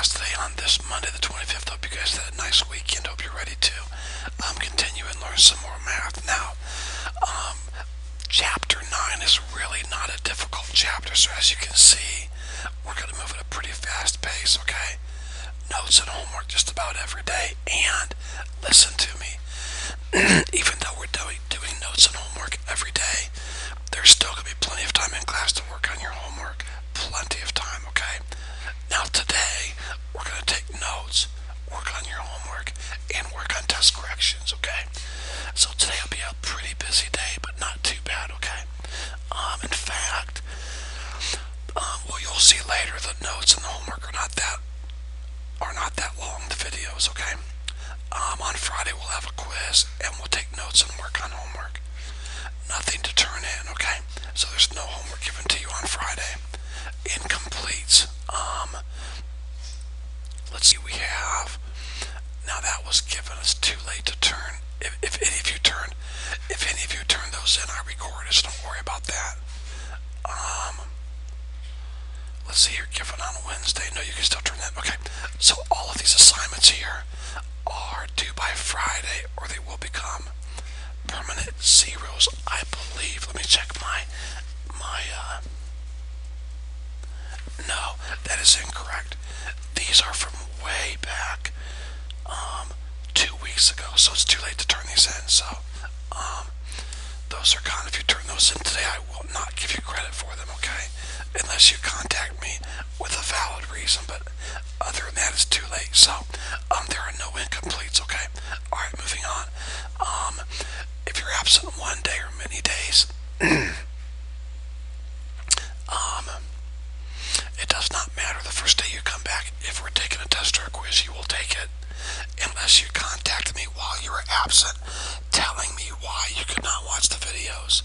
class today on this Monday the 25th. Hope you guys had a nice weekend. Hope you're ready to continue and learn some more math. Now, chapter 9 is really not a difficult chapter, so as you can see, we're going to move at a pretty fast pace, okay? Notes and homework just about every day, and listen to me. Even though we're doing notes and homework every day, there's still going to be plenty of time in class to work on your homework. Plenty of time, okay? Now today, we're going to take notes, work on your homework, and work on test corrections, okay? So today will be a pretty busy day, but not too bad, okay? In fact, well, you'll see later, the notes and the homework are not that long, the videos, okay? On Friday, we'll have a quiz, and we'll take notes and work on homework. Nothing to turn in, okay? So there's no homework given to you on Friday. Incompletes. Let's see, we have, now that was given, it's too late to turn. If any of you turn those in, I record it, so don't worry about that. Let's see, you're given on Wednesday. No, you can still turn that. Okay, so all of these assignments here are due by Friday, or they will become permanent zeros, I believe. Let me check no, that is incorrect. These are from way back, 2 weeks ago, so it's too late to turn these in, so, those are gone. If you turn those in today, I will not give you credit for them, okay? Unless you contact me with a valid reason, but other than that, it's too late. So, there are no incompletes, okay? Alright, moving on. If you're absent one day or many days, it does not matter. The first day you come back, if we're taking a test or a quiz, you will take it. Unless you contact me while you were absent, telling me why you could not watch the videos.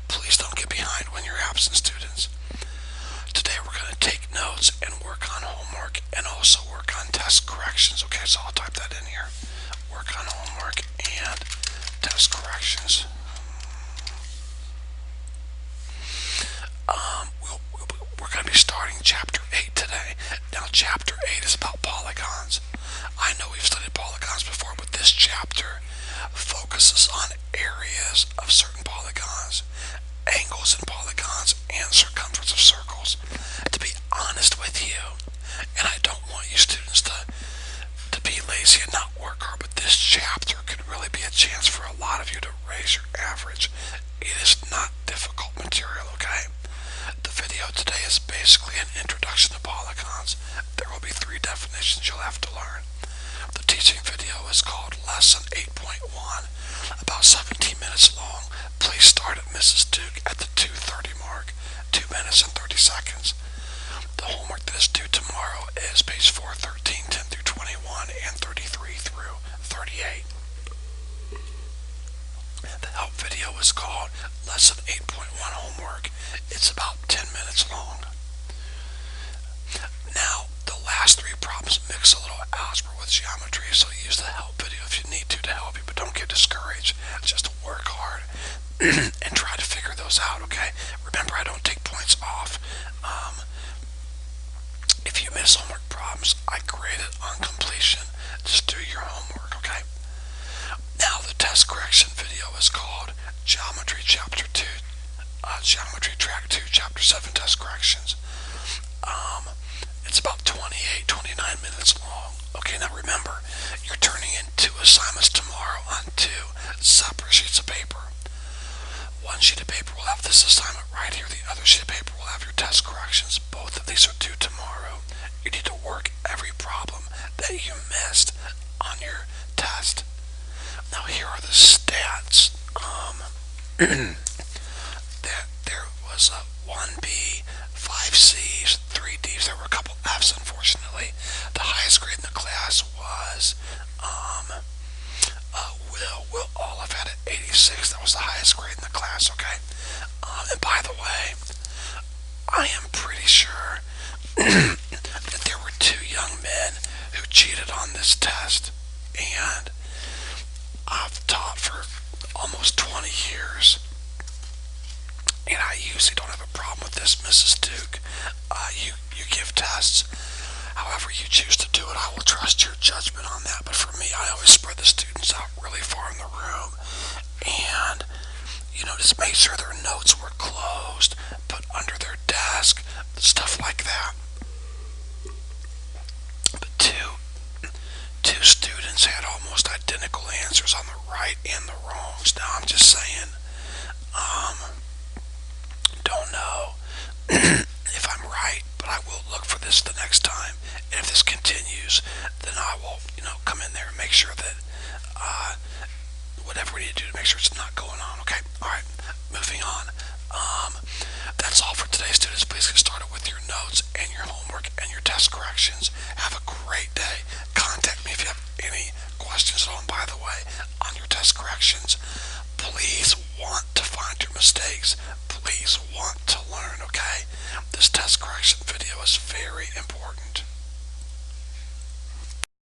Please don't get behind when you're absent, students. Today we're going to take notes and work on homework and also work on test corrections. Okay, so I'll type that in here. Work on homework and test corrections. We're going to be starting chapter 8 today. Now chapter 8 is about polygons. I know we've studied polygons before, but this chapter focuses on areas of certain polygons, angles in polygons, and circumference of circles. To be honest with you, and I don't want you students to be lazy and not work hard, but this chapter could really be a chance for a lot of you to raise your average. It is not difficult material, okay? The video today is basically an introduction to polygons. There will be 3 definitions you'll have to learn. The teaching video is called Lesson 8.1, about 17 minutes long. Please start at Mrs. Duke at the 2:30 mark, 2 minutes and 30 seconds. The homework that is due tomorrow is page 413, 10 through 21, and 33 through 38. The help video is called Lesson 8.1 Homework. It's about 10 minutes long. Now, the last 3 problems mix a little algebra with geometry, so use the help video if you need to help you, but don't get discouraged. Just work hard and try to figure those out, okay? Remember, I don't take points off. If you miss homework problems, I grade it on completion. Just do your homework, okay? Now, the test correction video is called Geometry Chapter 2, Geometry Track 2, Chapter 7 Test Corrections. It's about 29 minutes long. Okay, now remember, you're turning in 2 assignments tomorrow on 2 separate sheets of paper. One sheet of paper will have this assignment right here. The other sheet of paper will have your test corrections. Both of these are due tomorrow. You need to work every problem that you missed on your test. Now here are the stats. There was a 1B, 5 C's, 3 D's. There were a couple F's, unfortunately. The highest grade in the class was Will Olive had an 86. That was the highest grade in the class, okay? And by the way, I am pretty sure that there were 2 young men who cheated on this test. And I've taught for almost 20 years. And I usually don't have a problem with this, Mrs. Duke. You give tests. However you choose to do it, I will trust your judgment on that. But for me, I always spread the students out really far in the room and, just make sure their notes were closed, put under their desk, stuff like that. But two students had almost identical answers on the right and the wrongs. Now I'm just saying, don't know if I'm right, but I will look for this the next time. And if this continues, then I will, come in there and make sure that whatever we need to do to make sure it's not going on. Okay. All right. Moving on. That's all for today, students. Please get started with your notes and your homework and your test corrections. Have a great day. Contact me if you have any questions at all. And by the way, on your test corrections, please want to find your mistakes. Please want to learn, okay? This test correction video is very important.